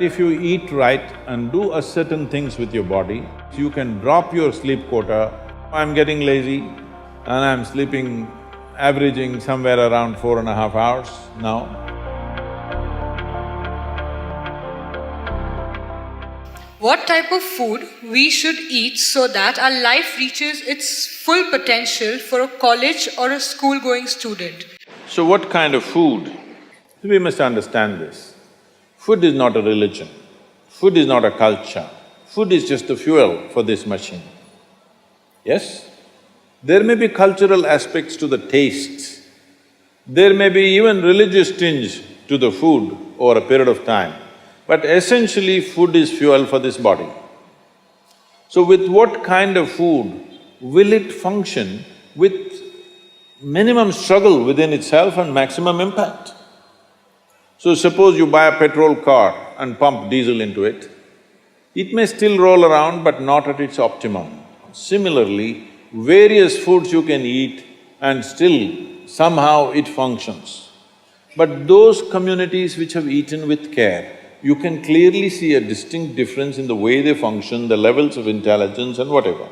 If you eat right and do a certain things with your body, you can drop your sleep quota. I'm getting lazy and I'm sleeping, averaging somewhere around 4.5 hours now. What type of food we should eat so that our life reaches its full potential for a college or a school-going student? So what kind of food? We must understand this. Food is not a religion, food is not a culture, food is just the fuel for this machine. Yes? There may be cultural aspects to the tastes, there may be even religious tinge to the food over a period of time, but essentially food is fuel for this body. So with what kind of food will it function with minimum struggle within itself and maximum impact? So suppose you buy a petrol car and pump diesel into it, it may still roll around but not at its optimum. Similarly, various foods you can eat and still somehow it functions. But those communities which have eaten with care, you can clearly see a distinct difference in the way they function, the levels of intelligence and whatever.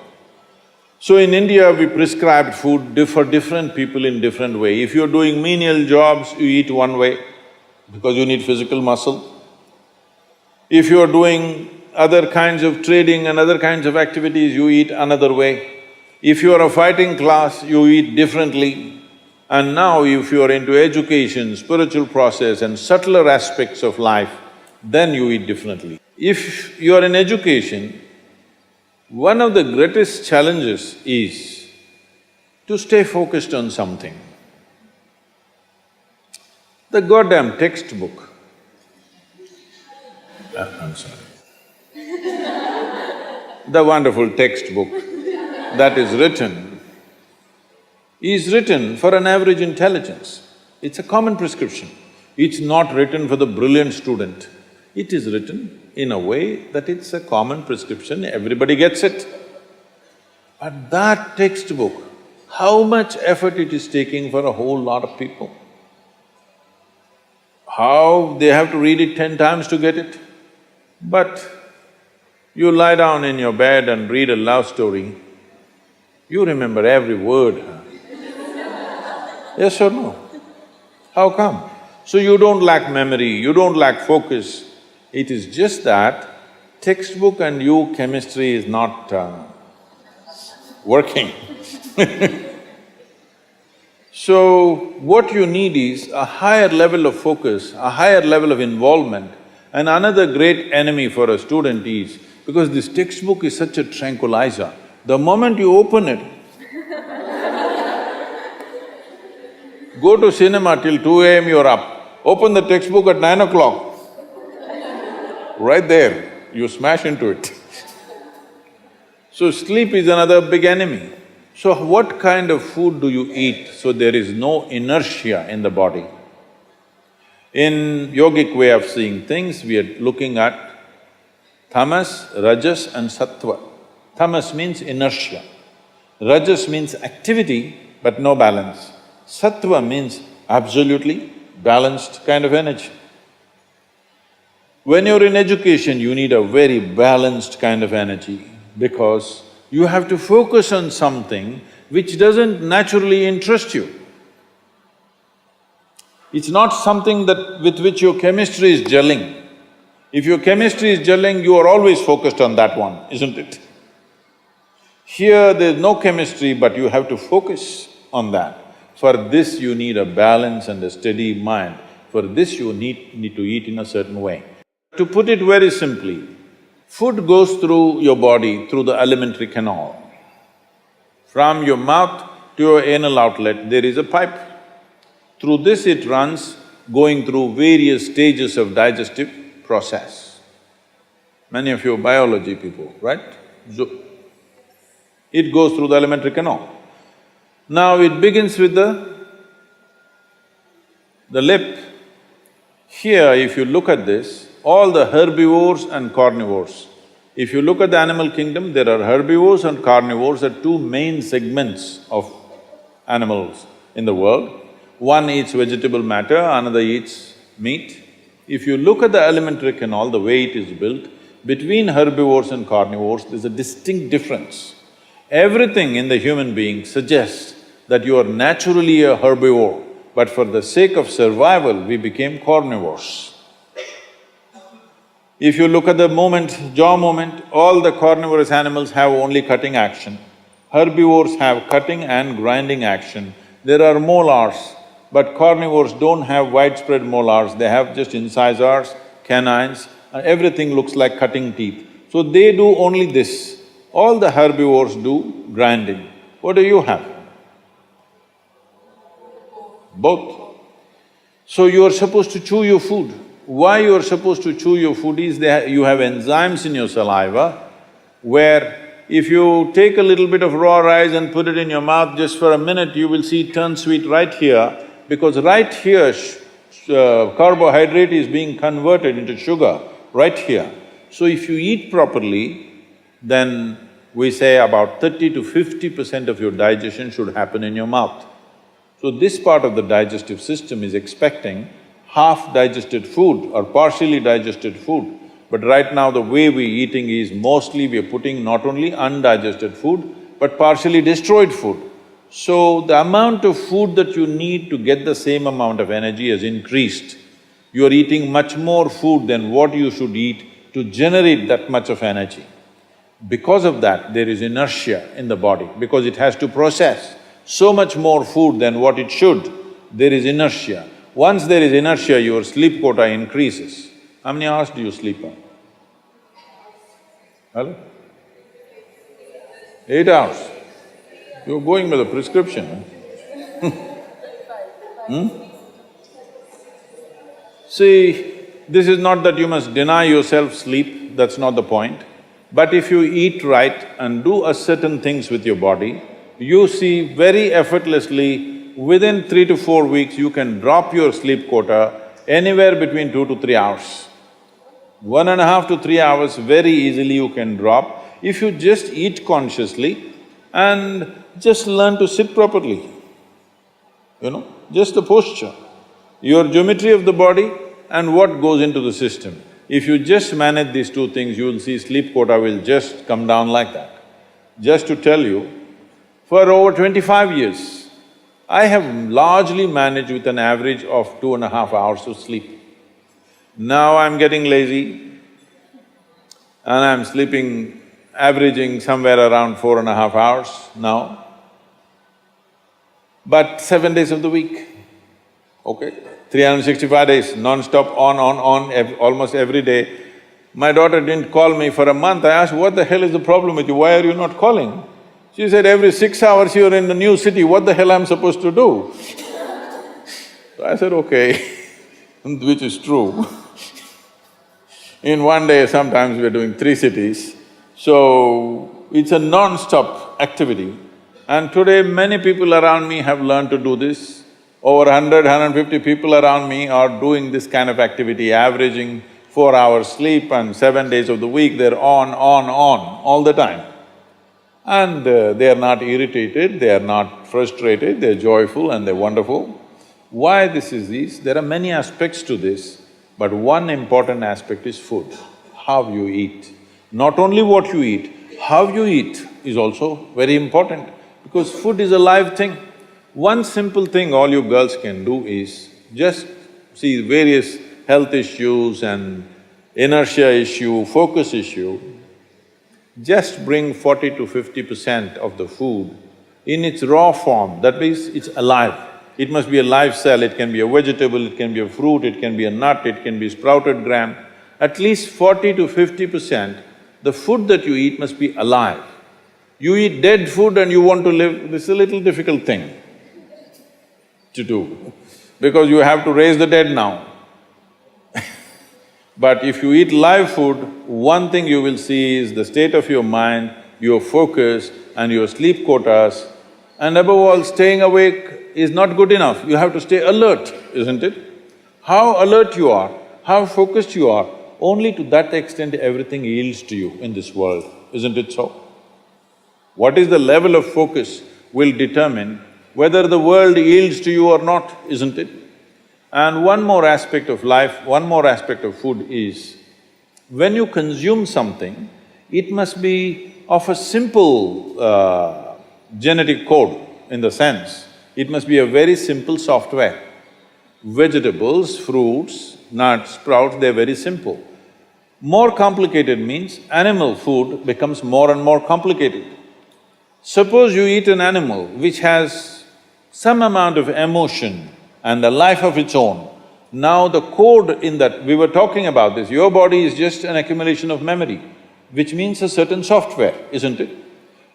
So in India, we prescribed food for different people in different way. If you're doing menial jobs, you eat one way because you need physical muscle. If you're doing other kinds of trading and other kinds of activities, you eat another way. If you're a fighting class, you eat differently. And now if you're into education, spiritual process and subtler aspects of life, then you eat differently. If you're in education, one of the greatest challenges is to stay focused on something. The goddamn textbook, I'm sorry. The wonderful textbook that is written for an average intelligence. It's a common prescription. It's not written for the brilliant student. It is written in a way that it's a common prescription, everybody gets it. But that textbook, how much effort it is taking for a whole lot of people? How they have to read it 10 times to get it? But you lie down in your bed and read a love story, you remember every word, huh? Yes or no? How come? So you don't lack memory, you don't lack focus. It is just that textbook and you, chemistry is not working. So, what you need is a higher level of focus, a higher level of involvement. And another great enemy for a student is, because this textbook is such a tranquilizer, the moment you open it, go to cinema till 2 a.m. you're up, open the textbook at 9 o'clock, right there, you smash into it. So sleep is another big enemy. So what kind of food do you eat so there is no inertia in the body? In yogic way of seeing things, we are looking at tamas, rajas and sattva. Tamas means inertia, rajas means activity but no balance, sattva means absolutely balanced kind of energy. When you're in education, you need a very balanced kind of energy because you have to focus on something which doesn't naturally interest you. It's not something that… with which your chemistry is gelling. If your chemistry is gelling, you are always focused on that one, isn't it? Here there's no chemistry, but you have to focus on that. For this you need a balance and a steady mind. For this you need to eat in a certain way. To put it very simply, food goes through your body through the alimentary canal. From your mouth to your anal outlet, there is a pipe. Through this it runs, going through various stages of digestive process. Many of you are biology people, right? So, it goes through the alimentary canal. Now it begins with the lip. Here, if you look at this, all the herbivores and carnivores. If you look at the animal kingdom, there are herbivores and carnivores are two main segments of animals in the world. One eats vegetable matter, another eats meat. If you look at the alimentary canal, the way it is built, between herbivores and carnivores, there's a distinct difference. Everything in the human being suggests that you are naturally a herbivore, but for the sake of survival, we became carnivores. If you look at the jaw movement, all the carnivorous animals have only cutting action. Herbivores have cutting and grinding action. There are molars, but carnivores don't have widespread molars, they have just incisors, canines, and everything looks like cutting teeth. So they do only this. All the herbivores do grinding. What do you have? Both. So you are supposed to chew your food. Why you are supposed to chew your food is you have enzymes in your saliva where if you take a little bit of raw rice and put it in your mouth just for a minute, you will see it turn sweet right here, because right here carbohydrate is being converted into sugar, right here. So if you eat properly, then we say about 30 to 50% of your digestion should happen in your mouth. So this part of the digestive system is expecting half-digested food or partially digested food. But right now the way we're eating is mostly we're putting not only undigested food, but partially destroyed food. So the amount of food that you need to get the same amount of energy has increased. You are eating much more food than what you should eat to generate that much of energy. Because of that, there is inertia in the body, because it has to process so much more food than what it should, there is inertia. Once there is inertia, your sleep quota increases. How many hours do you sleep on? Hello? 8 hours. You're going by the prescription, huh? See, this is not that you must deny yourself sleep, that's not the point. But if you eat right and do a certain things with your body, you see very effortlessly, within 3 to 4 weeks, you can drop your sleep quota anywhere between 2 to 3 hours. 1.5 to 3 hours very easily you can drop if you just eat consciously and just learn to sit properly, just the posture, your geometry of the body and what goes into the system. If you just manage these two things, you will see sleep quota will just come down like that. Just to tell you, for over 25 years, I have largely managed with an average of 2.5 hours of sleep. Now I'm getting lazy and I'm sleeping, averaging somewhere around 4.5 hours now, but 7 days of the week, okay? 365 days, non-stop, on, almost every day. My daughter didn't call me for a month. I asked, what the hell is the problem with you? Why are you not calling? She said, every 6 hours you're in the new city, what the hell I'm supposed to do? So I said, okay, which is true. In one day, sometimes we're doing 3 cities, so it's a non-stop activity. And today, many people around me have learned to do this. Over 100, 150 people around me are doing this kind of activity, averaging 4 hours sleep and 7 days of the week, they're on, all the time. And they are not irritated, they are not frustrated, they're joyful and they're wonderful. Why this is this? There are many aspects to this, but one important aspect is food, how you eat. Not only what you eat, how you eat is also very important, because food is a live thing. One simple thing all you girls can do is just see various health issues and inertia issue, focus issue, just bring 40 to 50% of the food in its raw form, that means it's alive. It must be a live cell, it can be a vegetable, it can be a fruit, it can be a nut, it can be sprouted gram. At least 40 to 50%, the food that you eat must be alive. You eat dead food and you want to live, this is a little difficult thing to do, because you have to raise the dead now. But if you eat live food, one thing you will see is the state of your mind, your focus and your sleep quotas, and above all, staying awake is not good enough, you have to stay alert, isn't it? How alert you are, how focused you are, only to that extent everything yields to you in this world, isn't it so? What is the level of focus will determine whether the world yields to you or not, isn't it? And one more aspect of life, one more aspect of food is, when you consume something, it must be of a simple genetic code, in the sense, it must be a very simple software. Vegetables, fruits, nuts, sprouts, they're very simple. More complicated means animal food becomes more and more complicated. Suppose you eat an animal which has some amount of emotion and a life of its own. Now the code in that… we were talking about this, your body is just an accumulation of memory, which means a certain software, isn't it?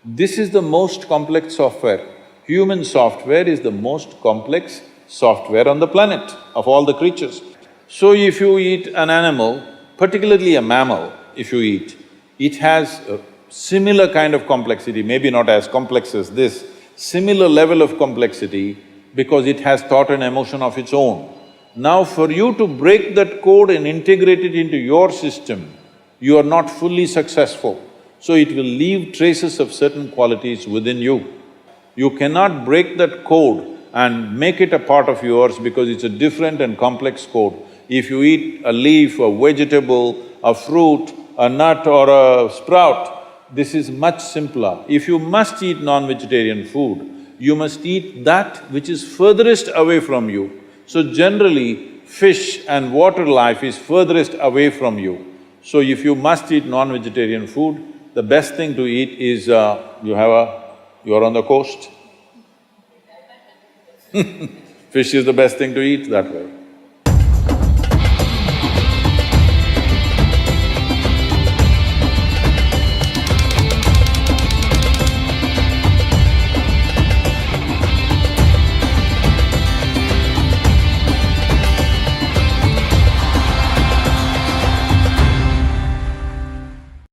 This is the most complex software. Human software is the most complex software on the planet of all the creatures. So if you eat an animal, particularly a mammal, if you eat, it has a similar kind of complexity, maybe not as complex as this, similar level of complexity because it has thought and emotion of its own. Now for you to break that code and integrate it into your system, you are not fully successful. So it will leave traces of certain qualities within you. You cannot break that code and make it a part of yours because it's a different and complex code. If you eat a leaf, a vegetable, a fruit, a nut or a sprout, this is much simpler. If you must eat non-vegetarian food, you must eat that which is furthest away from you. So generally, fish and water life is furthest away from you. So if you must eat non-vegetarian food, the best thing to eat is, you're on the coast. Fish is the best thing to eat that way.